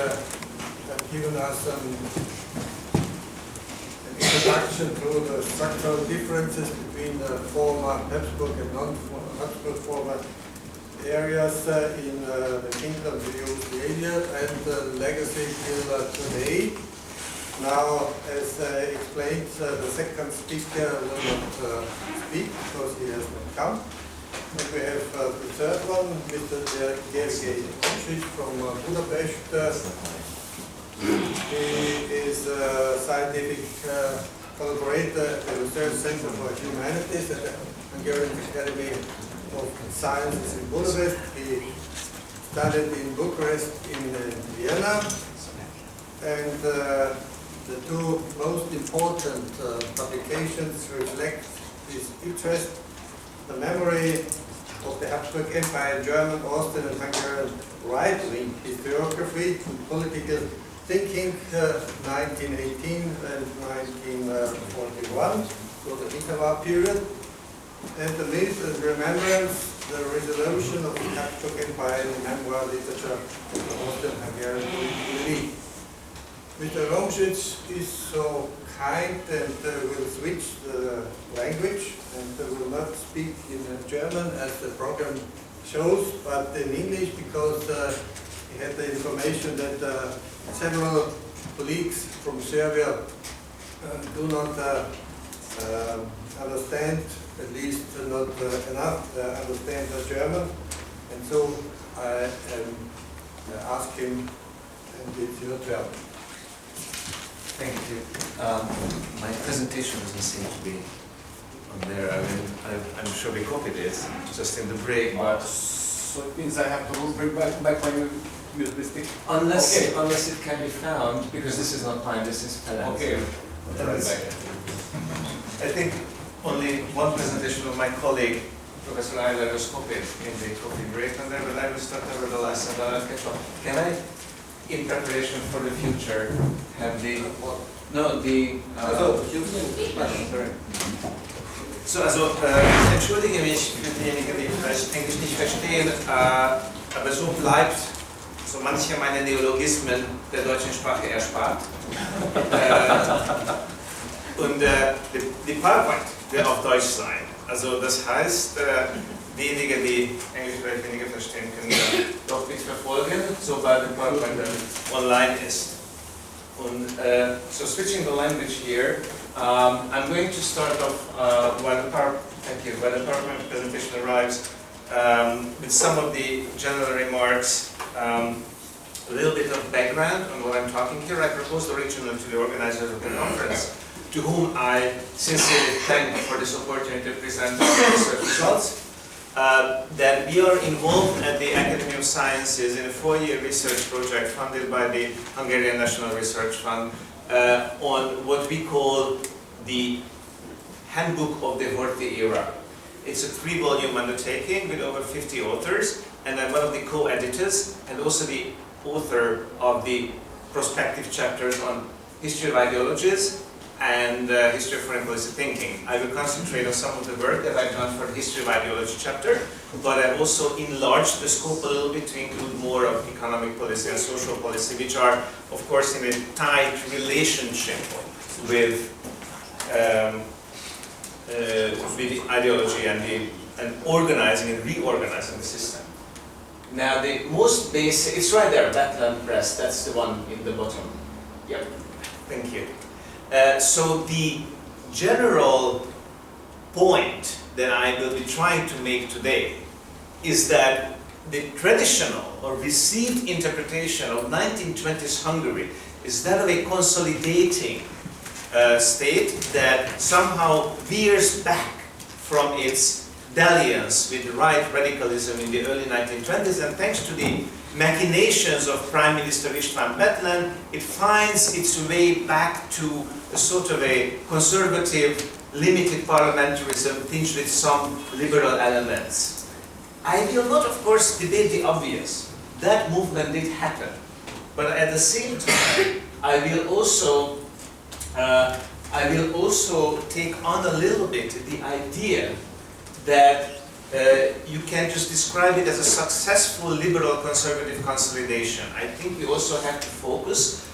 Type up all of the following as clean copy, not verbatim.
have given us an introduction to the structural differences between the former Habsburg and non-Habsburg former areas in the kingdom of Yugoslavia and the legacy till today. Now, as explained, the second speaker will not speak because he has not come. And we have the third one, Mr. Gergely Romsics from Budapest. He is a scientific collaborator at the Research Center for Humanities at the Hungarian Academy of Sciences in Budapest. He studied in Bucharest, in Vienna, and the two most important publications reflect his interest: the memory of the Habsburg Empire, German, Austrian, and Hungarian right-wing historiography and political thinking, 1918 and 1941, so the Hitler period, and the myth and remembrance, the resolution of the Habsburg Empire in the memoir literature of the Austrian-Hungarian political elite. Mr. Romsics is so kind and will switch the language and will not speak in German as the program shows, but in English because he had the information that several colleagues from Serbia do not understand, at least not enough understand German, and so I ask him, and it's your turn. Thank you. My presentation doesn't seem to be on there. I mean, I'm sure we copied it just in the break, but so it means I have to bring back my USB stick. Unless it can be found, because this is not mine. This is Helen's. Okay. I think only one presentation of my colleague, Professor Eiler, was copied in the coffee break on there, but I will start nevertheless and I'll catch up. Can I, in preparation for the future, have the So, also, ich entschuldige mich für diejenigen, die vielleicht Englisch nicht verstehen, aber so bleibt so manche meiner Neologismen der deutschen Sprache erspart. Und die PowerPoint wird auf Deutsch sein. Also das heißt, diejenigen, die Englisch vielleicht weniger verstehen, können dann doch mitverfolgen, sobald die PowerPoint dann online ist. Und so switching the language here, I'm going to start off while the PowerPoint presentation arrives with some of the general remarks, a little bit of background on what I'm talking here. I proposed originally to the organizers of the conference, to whom I sincerely thank for this opportunity to present our research results, that we are involved at the Academy of Sciences in a 4-year research project funded by the Hungarian National Research Fund on what we call the Handbook of the Horthy Era. It's a 3-volume undertaking with over 50 authors, and I'm one of the co-editors and also the author of the prospective chapters on history of ideologies and history of foreign policy thinking. I will concentrate on some of the work that I've done for the history of ideology chapter, but I've also enlarged the scope a little bit to include more of economic policy and social policy, which are, of course, in a tight relationship with ideology and organizing and reorganizing the system. Now, the most basic, it's right there, Bethlehem Press, that's the one in the bottom. Yep, thank you. So the general point that I will be trying to make today is that the traditional or received interpretation of 1920s Hungary is that of a consolidating state that somehow veers back from its dalliance with right radicalism in the early 1920s, and thanks to the machinations of Prime Minister István Bethlen, it finds its way back to a sort of a conservative, limited parliamentarism tinged with some liberal elements. I will not, of course, debate the obvious. That movement did happen. But at the same time, I will also take on a little bit the idea that you can just describe it as a successful liberal conservative consolidation. I think we also have to focus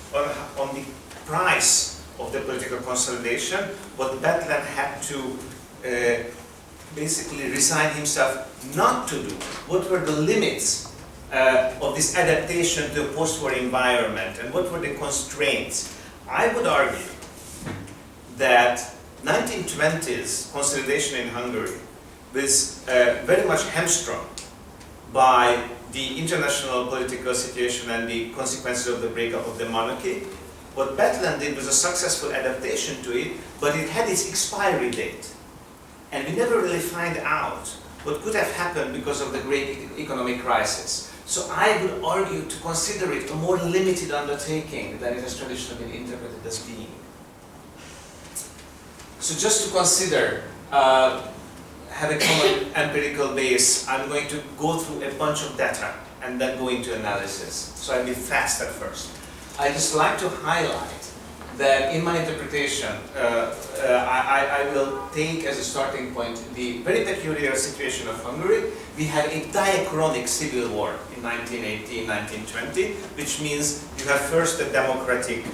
on the price of the political consolidation, what Bethlen had to basically resign himself not to do. What were the limits of this adaptation to a post-war environment, and what were the constraints? I would argue that 1920s consolidation in Hungary was very much hamstrung by the international political situation and the consequences of the breakup of the monarchy. What Bethlen did was a successful adaptation to it, but it had its expiry date. And we never really find out what could have happened because of the great economic crisis. So I would argue to consider it a more limited undertaking than it has traditionally been interpreted as being. So just to consider, have a common empirical base, I'm going to go through a bunch of data and then go into analysis. So I'll be fast at first. I just like to highlight that in my interpretation, I will take as a starting point the very peculiar situation of Hungary. We had a diachronic civil war in 1918-1920, which means you have first a democratic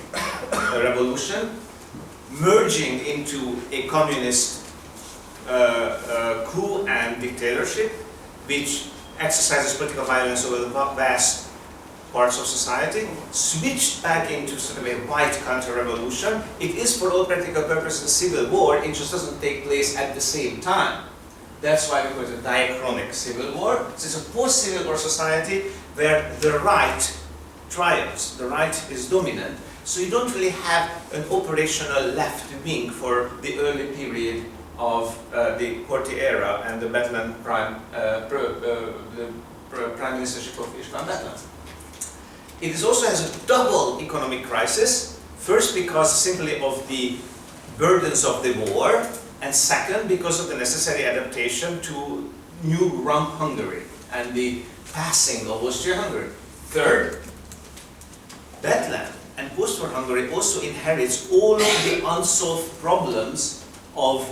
revolution, merging into a communist coup and dictatorship, which exercises political violence over the vast parts of society, switched back into sort of a white counter-revolution. It is for all practical purposes a civil war, it just doesn't take place at the same time. That's why we call it a diachronic civil war. So it's a post-civil war society where the right triumphs, the right is dominant, so you don't really have an operational left wing for the early period of the Horthy era and the Bethlen prime ministership of István Bethlen. It also has a double economic crisis, first because simply of the burdens of the war, and second because of the necessary adaptation to new rump Hungary and the passing of Austria-Hungary. Third, Bethlen and post-war Hungary also inherits all of the unsolved problems of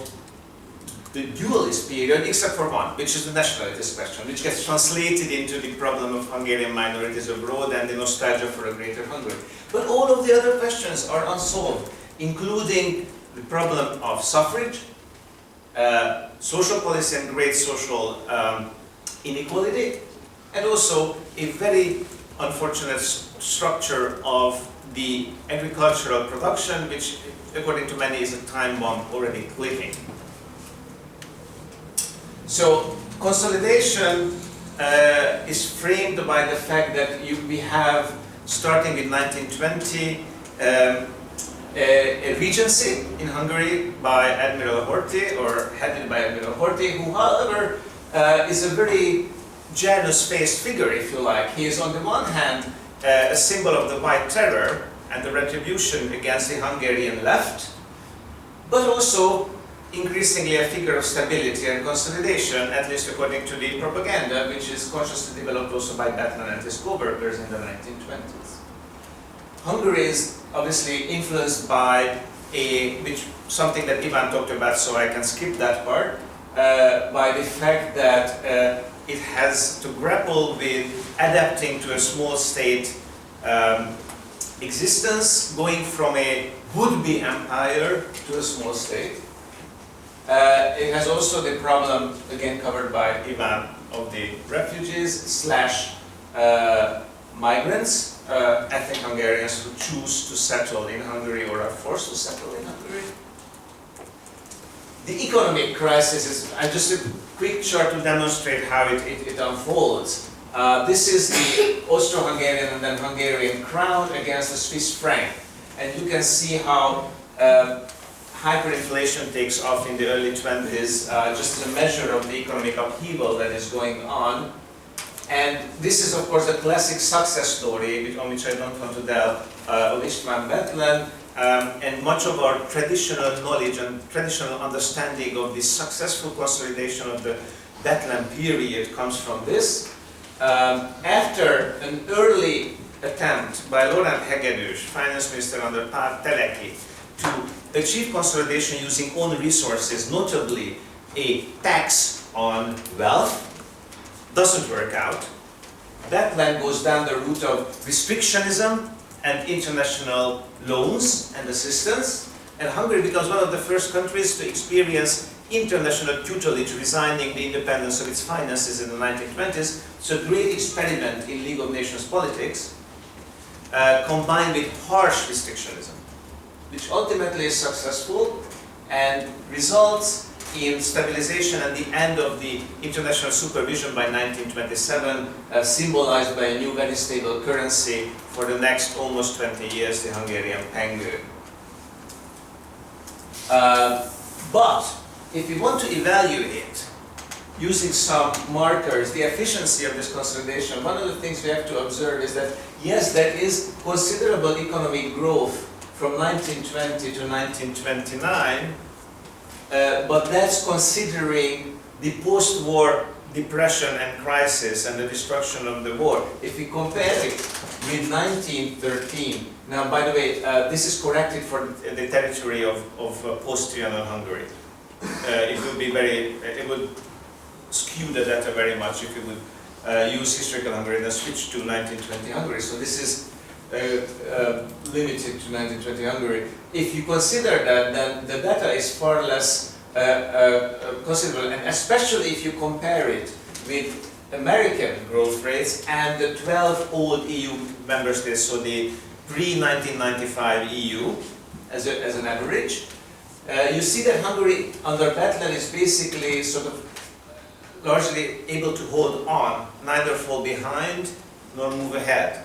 the dualist period, except for one, which is the nationalities question, which gets translated into the problem of Hungarian minorities abroad and the nostalgia for a greater Hungary. But all of the other questions are unsolved, including the problem of suffrage, social policy and great social inequality, and also a very unfortunate structure of the agricultural production, which, according to many, is a time bomb already clicking. So consolidation is framed by the fact that we have, starting with 1920, a regency in Hungary by Admiral Horthy, or headed by Admiral Horthy, who, however, is a very Janus-faced figure, if you like. He is, on the one hand, a symbol of the White Terror and the retribution against the Hungarian left, but also increasingly a figure of stability and consolidation, at least according to the propaganda, which is consciously developed also by Bethlen and his co-workers in the 1920s. Hungary is obviously influenced by something that Ivan talked about, so I can skip that part, by the fact that it has to grapple with adapting to a small state existence, going from a would-be empire to a small state. It has also the problem, again covered by Ivan, of the refugees / migrants, ethnic Hungarians who choose to settle in Hungary or are forced to settle in Hungary. The economic crisis is just a quick chart to demonstrate how it unfolds. This is the Austro-Hungarian and then Hungarian crown against the Swiss franc. And you can see how hyperinflation takes off in the early 20s, just as a measure of the economic upheaval that is going on. And this is, of course, a classic success story, on which I don't want to delve, of István Bethlen. And much of our traditional knowledge and traditional understanding of the successful consolidation of the Bethlen period comes from this. After an early attempt by Laurent Hegedűs, finance minister under Pál Teleki, to achieve consolidation using own resources, notably a tax on wealth. Doesn't work out. That plan goes down the route of restrictionism and international loans and assistance. And Hungary becomes one of the first countries to experience international tutelage, resigning the independence of its finances in the 1920s. So a great experiment in League of Nations politics, combined with harsh restrictionism, which ultimately is successful and results in stabilization and the end of the international supervision by 1927, symbolized by a new very stable currency for the next almost 20 years, the Hungarian pengő. But if we want to evaluate, using some markers, the efficiency of this consolidation, one of the things we have to observe is that, yes, there is considerable economic growth from 1920 to 1929, but that's considering the post-war depression and crisis and the destruction of the war. If we compare it with 1913, now by the way, this is corrected for the territory of post-Trianon Hungary. It would skew the data very much if you would use historical Hungary and switch to 1920 Hungary. So this is limited to 1920 Hungary. If you consider that, then the data is far less considerable, and especially if you compare it with American growth rates and the 12 old EU member states, so the pre-1995 EU as an average. You see that Hungary under Bethlen is basically sort of largely able to hold on, neither fall behind nor move ahead,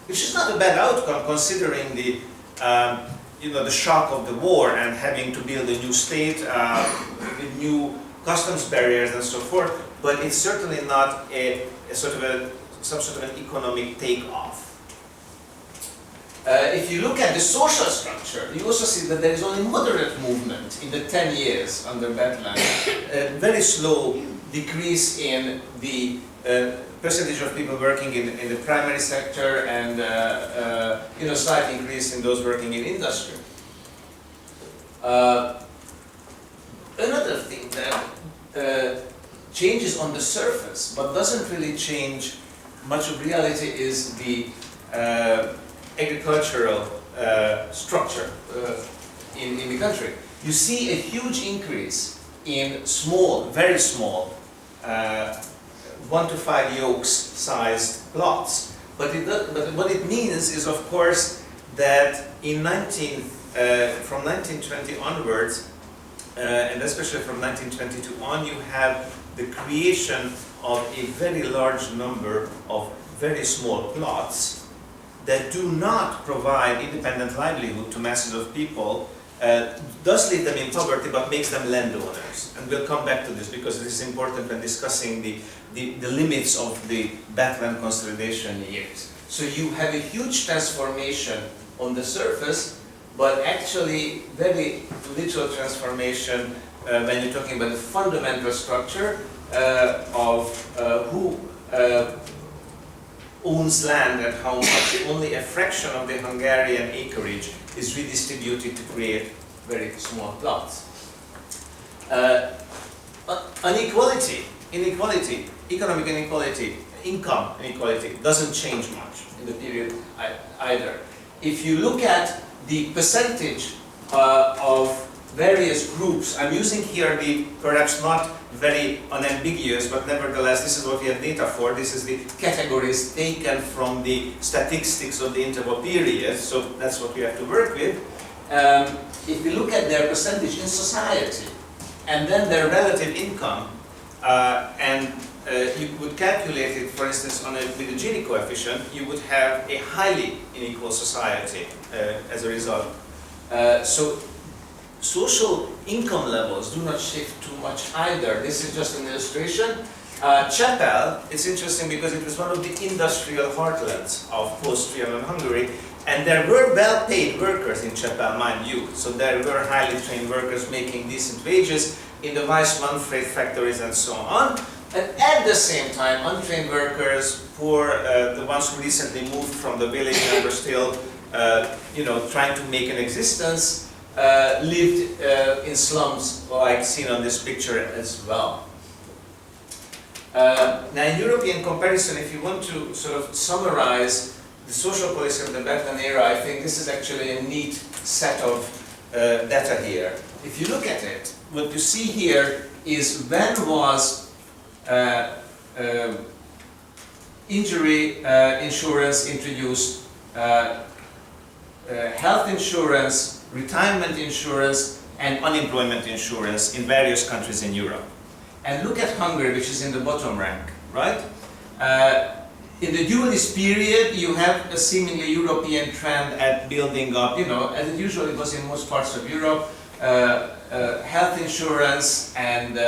which is not a bad outcome considering the the shock of the war and having to build a new state with new customs barriers and so forth. But it's certainly not some sort of an economic takeoff. If you look at the social structure, you also see that there is only moderate movement in the 10 years under Bethlen. A very slow decrease in the percentage of people working in the primary sector and slight increase in those working in industry. Another thing that changes on the surface but doesn't really change much of reality is the agricultural structure in the country. You see a huge increase in small, very small, 1 to 5 yokes sized plots. But what it means is, of course, that from 1920 onwards, and especially from 1922 on, you have the creation of a very large number of very small plots that do not provide independent livelihood to masses of people, does leave them in poverty but makes them landowners. And we'll come back to this because this is important when discussing the limits of the Bethlen consolidation years. So you have a huge transformation on the surface, but actually very little transformation when you're talking about the fundamental structure of who owns land and how much. Only a fraction of the Hungarian acreage is redistributed to create very small plots. Inequality, economic inequality, income inequality doesn't change much in the period either. If you look at the percentage of various groups, I'm using here the perhaps not very unambiguous, but nevertheless this is what we have data for. This is the categories taken from the statistics of the interwar period, so that's what we have to work with. If we look at their percentage in society and then their relative income, you would calculate it, for instance, with the Gini coefficient, you would have a highly unequal society as a result. So social income levels do not shift too much either. This is just an illustration. Csepel, it's interesting because it was one of the industrial heartlands of post-Trianon Hungary, and there were well-paid workers in Csepel, mind you. So there were highly trained workers making decent wages in the Weiss-Manfred factories and so on. And at the same time, untrained workers, poor, the ones who recently moved from the village and were still, trying to make an existence, lived in slums, like seen on this picture as well. Now, in European comparison, if you want to sort of summarize the social policy of the Bethlen era, I think this is actually a neat set of data here. If you look at it, what you see here is when was injury insurance introduced, health insurance, retirement insurance, and unemployment insurance in various countries in Europe. And look at Hungary, which is in the bottom rank, right? In the dualist period, you have a seemingly European trend at building up, you know, as it usually was in most parts of Europe, health insurance and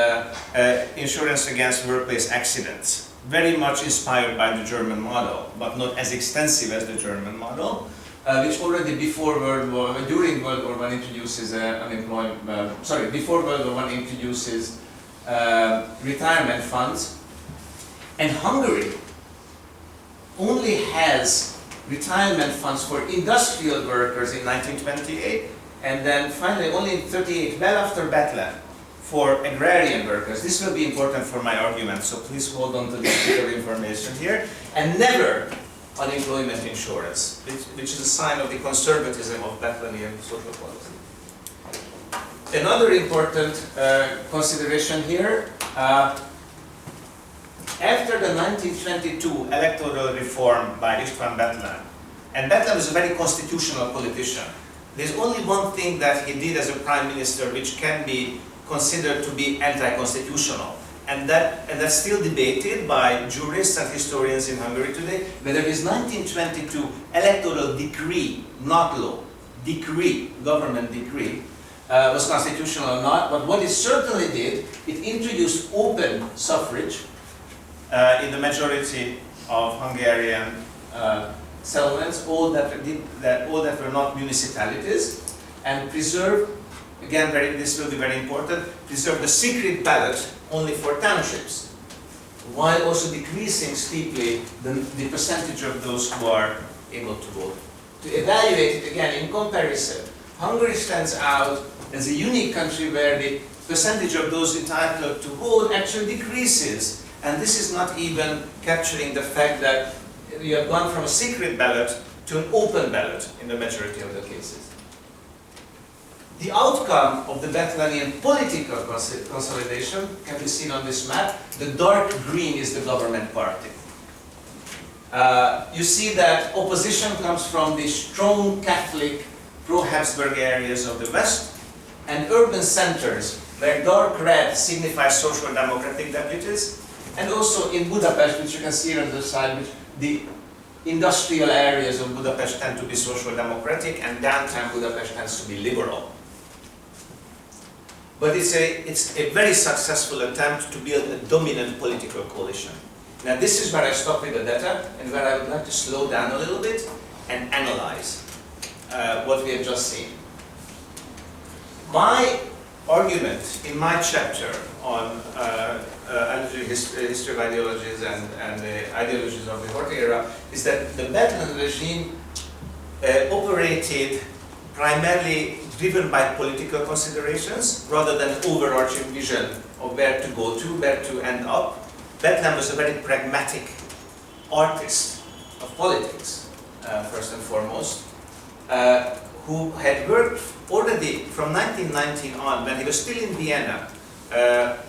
insurance against workplace accidents. Very much inspired by the German model, but not as extensive as the German model, which already before during World War I introduces before World War I introduces retirement funds. And Hungary only has retirement funds for industrial workers in 1928, and then finally only in 1938, well after Bethlen, for agrarian workers. This will be important for my argument, so please hold on to this bit of information here. And never unemployment insurance, which is a sign of the conservatism of Bethlenian social policy. Another important consideration here, after the 1922 electoral reform by István Bethlen, and Bethlen was a very constitutional politician, there's only one thing that he did as a prime minister which can be considered to be anti-constitutional, and that's still debated by jurists and historians in Hungary today, whether his 1922 electoral decree, not law, decree, government decree, was constitutional or not. But what it certainly did, it introduced open suffrage in the majority of Hungarian settlements, all that were not municipalities, and preserved, again, this will be very important, preserved the secret ballot only for townships, while also decreasing steeply the percentage of those who are able to vote. To evaluate it again in comparison, Hungary stands out as a unique country where the percentage of those entitled to vote actually decreases. And this is not even capturing the fact that you have gone from a secret ballot to an open ballot in the majority of the cases. The outcome of the Bethlenian political consolidation can be seen on this map. The dark green is the government party. You see that opposition comes from the strong Catholic pro-Habsburg areas of the West, and urban centers where dark red signifies social democratic deputies, and also in Budapest, which you can see on the side, which the industrial areas of Budapest tend to be social democratic, and downtown Budapest tends to be liberal. But it's a very successful attempt to build a dominant political coalition. Now this is where I stop with the data, and where I would like to slow down a little bit and analyze what we have just seen. My argument in my chapter on history of ideologies and the ideologies of the Horthy era is that the Bethlen regime operated primarily driven by political considerations rather than overarching vision of where to go to, where to end up. Bethlen was a very pragmatic artist of politics, first and foremost, who had worked already from 1919 on, when he was still in Vienna,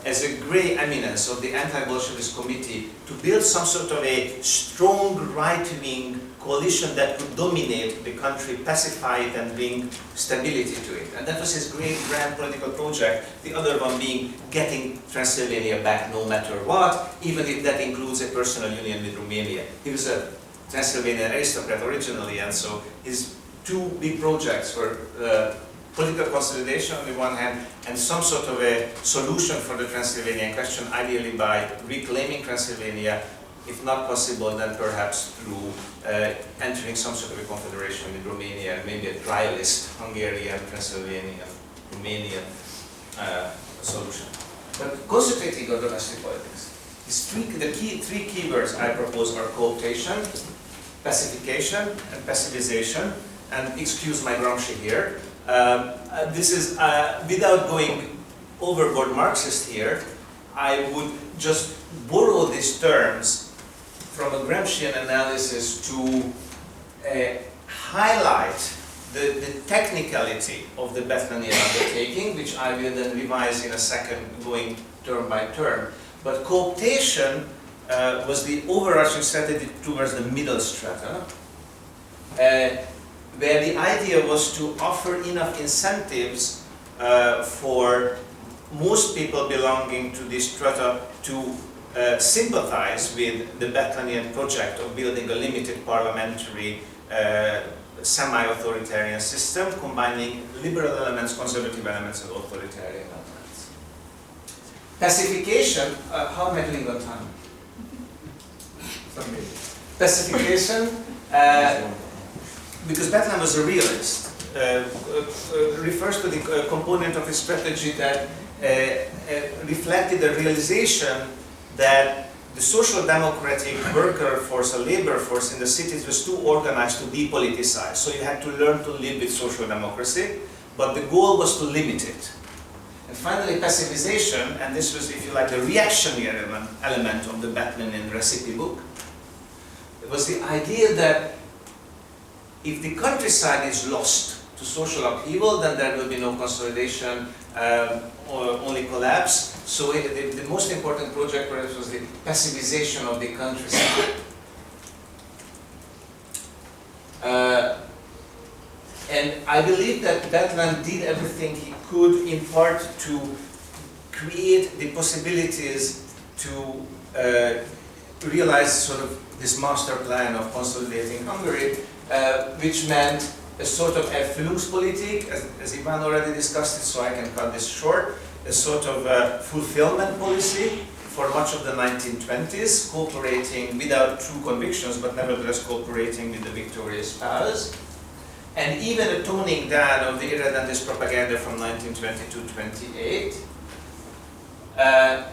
as a grey eminence of the anti-Bolshevist committee, to build some sort of a strong right-wing coalition that could dominate the country, pacify it, and bring stability to it. And that was his great grand political project, the other one being getting Transylvania back no matter what, even if that includes a personal union with Romania. He was a Transylvanian aristocrat originally, and so his two big projects were political consolidation on the one hand, and some sort of a solution for the Transylvanian question, ideally by reclaiming Transylvania, if not possible, then perhaps through entering some sort of a confederation with Romania, maybe a trialist Hungarian, Transylvanian, Romanian solution. But concentrating on domestic politics, the three keywords I propose are cooptation, pacification, and passivization. And excuse my Gramsci here. This is, without going overboard Marxist here, I would just borrow these terms from a Gramscian analysis to highlight the technicality of the Bethlenian undertaking, which I will then revise in a second, going term by term. But cooptation was the overarching strategy towards the middle strata, where the idea was to offer enough incentives for most people belonging to this strata to sympathize with the Bethlenian project of building a limited parliamentary semi-authoritarian system, combining liberal elements, conservative elements, and authoritarian elements. Pacification, how am I doing on time? Pacification, because Bethlen was a realist, refers to the component of his strategy that reflected the realization that the social democratic worker force, a labor force in the cities was too organized to depoliticize. So you had to learn to live with social democracy, but the goal was to limit it. And finally, pacifization, and this was, if you like, the reactionary element of the Bethlenian recipe book. It was the idea that if the countryside is lost to social upheaval, then there will be no consolidation, or only collapse. So the most important project for us was the pacifization of the countryside. And I believe that Bethlen did everything he could, in part, to create the possibilities to realize sort of this master plan of consolidating Hungary, which meant a sort of Erfüllungspolitik, as Ivan already discussed it, so I can cut this short, a sort of fulfillment policy for much of the 1920s, cooperating without true convictions, but nevertheless cooperating with the victorious powers, and even a toning down of the irredentist propaganda from 1920 to 28,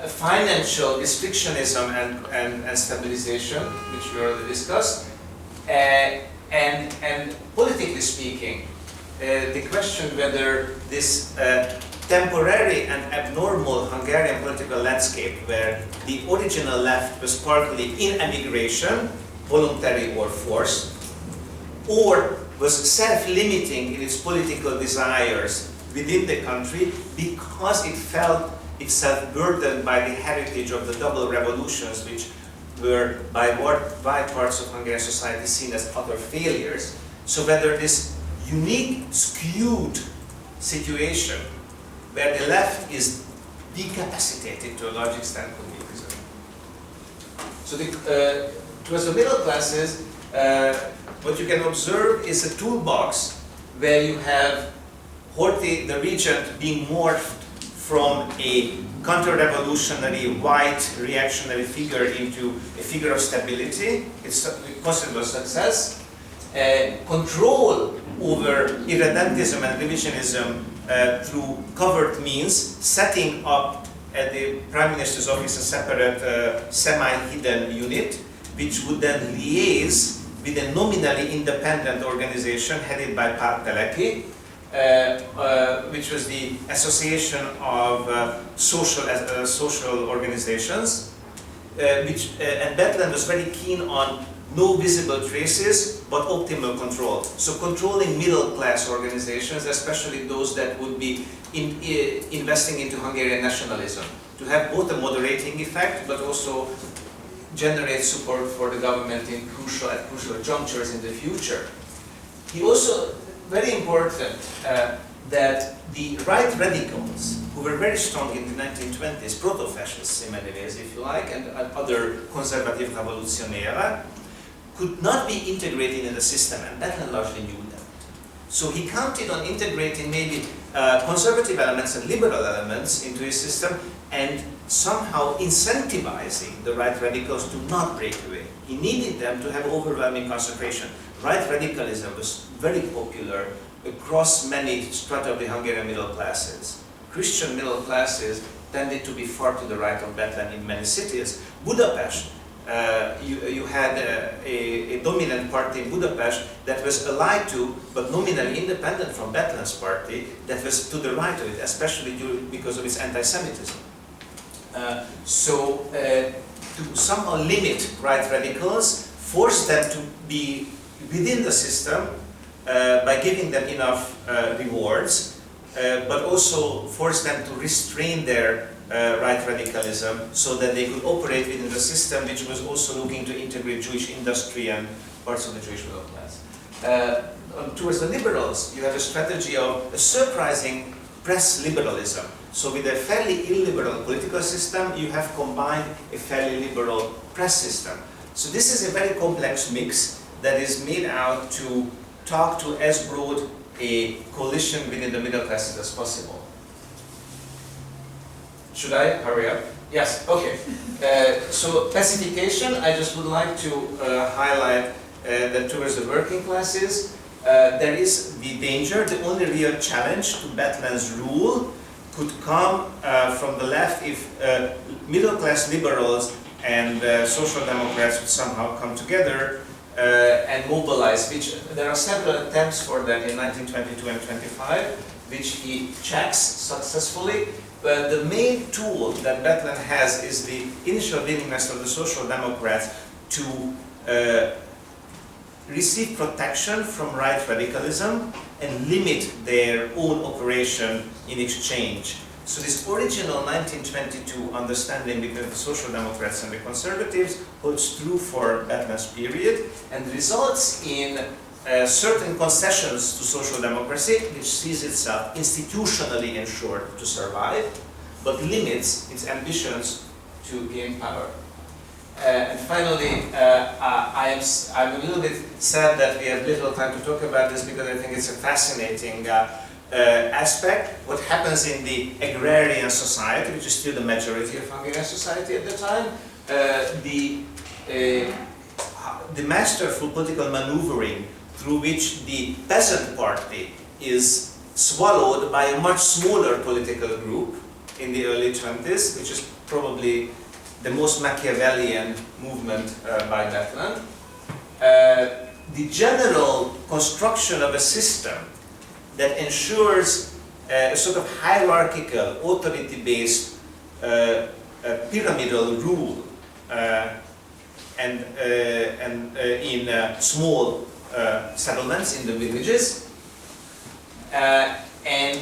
financial restrictionism and stabilization, which we already discussed, and politically speaking, the question whether this temporary and abnormal Hungarian political landscape, where the original left was partly in emigration, voluntary or forced, or was self-limiting in its political desires within the country because it felt itself burdened by the heritage of the double revolutions, which were by wide parts of Hungarian society seen as utter failures. So whether this unique, skewed situation where the left is decapacitated to a large extent could be preserved. So towards the middle classes, what you can observe is a toolbox where you have Horthy, the regent, being morphed from a counter-revolutionary, white, reactionary figure into a figure of stability. It's a considerable success. Control over irredentism and revisionism through covert means, setting up at the Prime Minister's office a separate semi-hidden unit, which would then liaise with a nominally independent organization headed by Pál Teleki, which was the Association of Social Organizations, and Bethlen was very keen on no visible traces, but optimal control. So controlling middle-class organizations, especially those that would be investing into Hungarian nationalism, to have both a moderating effect, but also generate support for the government at crucial junctures in the future. He also, very important, that the right radicals, who were very strong in the 1920s, proto-fascists in many ways, if you like, and other conservative revolutionaires, could not be integrated in the system, and Bethlen largely knew that. So he counted on integrating maybe conservative elements and liberal elements into his system, and somehow incentivizing the right radicals to not break away. He needed them to have overwhelming concentration. Right radicalism was very popular across many strata of the Hungarian middle classes. Christian middle classes tended to be far to the right of Bethlen in many cities. Budapest, you had a dominant party in Budapest that was allied to, but nominally independent from Bethlen's party, that was to the right of it, especially because of its anti-Semitism. So to somehow limit right radicals, force them to be within the system by giving them enough rewards, but also force them to restrain their right radicalism so that they could operate within the system, which was also looking to integrate Jewish industry and parts of the Jewish middle class. Towards the liberals, you have a strategy of a surprising press liberalism. So with a fairly illiberal political system, you have combined a fairly liberal press system. So this is a very complex mix that is made out to talk to as broad a coalition within the middle classes as possible. Should I hurry up? Yes, okay. So pacification, I just would like to highlight that towards the working classes, there is the danger, the only real challenge to Bethlen's rule could come from the left if middle class liberals and social democrats would somehow come together and mobilize, which there are several attempts for that in 1922 and 25, which he checks successfully. But the main tool that Bethlen has is the initial willingness of the social democrats to receive protection from right radicalism and limit their own operation in exchange. So this original 1922 understanding between the social democrats and the conservatives holds true for Bethlen's period and results in certain concessions to social democracy, which sees itself institutionally ensured to survive, but limits its ambitions to gain power. And finally, I'm a little bit sad that we have little time to talk about this because I think it's a fascinating aspect. What happens in the agrarian society, which is still the majority of Hungarian society at the time, the masterful political maneuvering through which the peasant party is swallowed by a much smaller political group in the early 20s, which is probably the most Machiavellian movement by Bethlen. The general construction of a system that ensures a sort of hierarchical, authority-based pyramidal rule in small settlements in the villages, and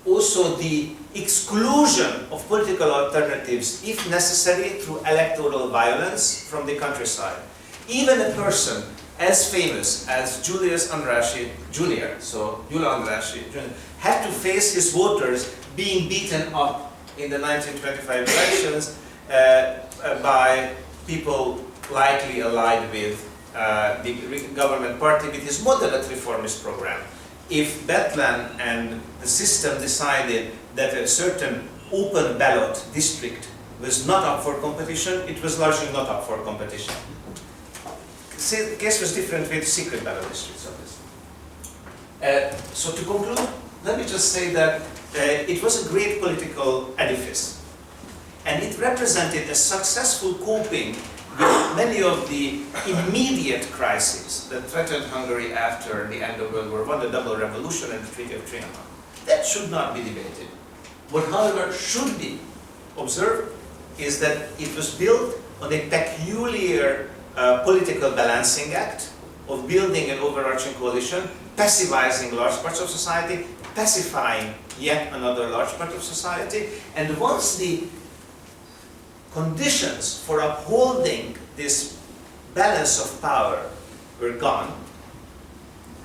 also the exclusion of political alternatives, if necessary, through electoral violence from the countryside. Even a person as famous as Julius Andrássy Jr., so Gyula Andrássy Jr., had to face his voters being beaten up in the 1925 elections by people likely allied with the government party with his moderate reformist program. If Bethlen and the system decided that a certain open ballot district was not up for competition, it was largely not up for competition. The case was different with secret ballot districts, obviously. So to conclude, let me just say that it was a great political edifice, and it represented a successful coping with many of the immediate crises that threatened Hungary after the end of World War I, the double revolution and the Treaty of Trianon. That should not be debated. What, however, should be observed is that it was built on a peculiar political balancing act of building an overarching coalition, pacifying large parts of society, pacifying yet another large part of society, and once the conditions for upholding this balance of power were gone,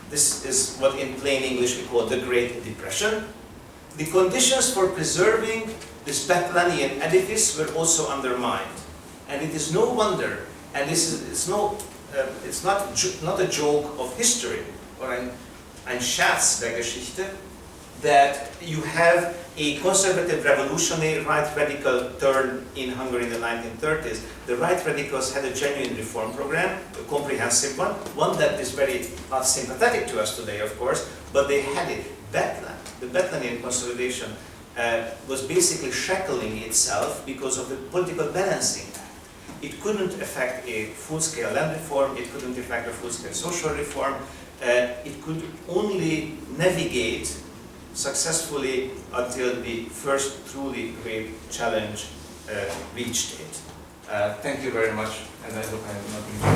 this is what in plain English we call the Great Depression, the conditions for preserving this Bethlenian edifice were also undermined. And it is no wonder, and it's not a joke of history, or ein Scherz der Geschichte, that you have a conservative revolutionary right radical turn in Hungary in the 1930s. The right radicals had a genuine reform program, a comprehensive one that is very not sympathetic to us today, of course, but they had it. Bethlen, the Bethlenian consolidation was basically shackling itself because of the political balancing act. It couldn't affect a full-scale land reform, it couldn't affect a full-scale social reform, it could only navigate successfully until the first truly great challenge reached it. Thank you very much, and I hope I have not been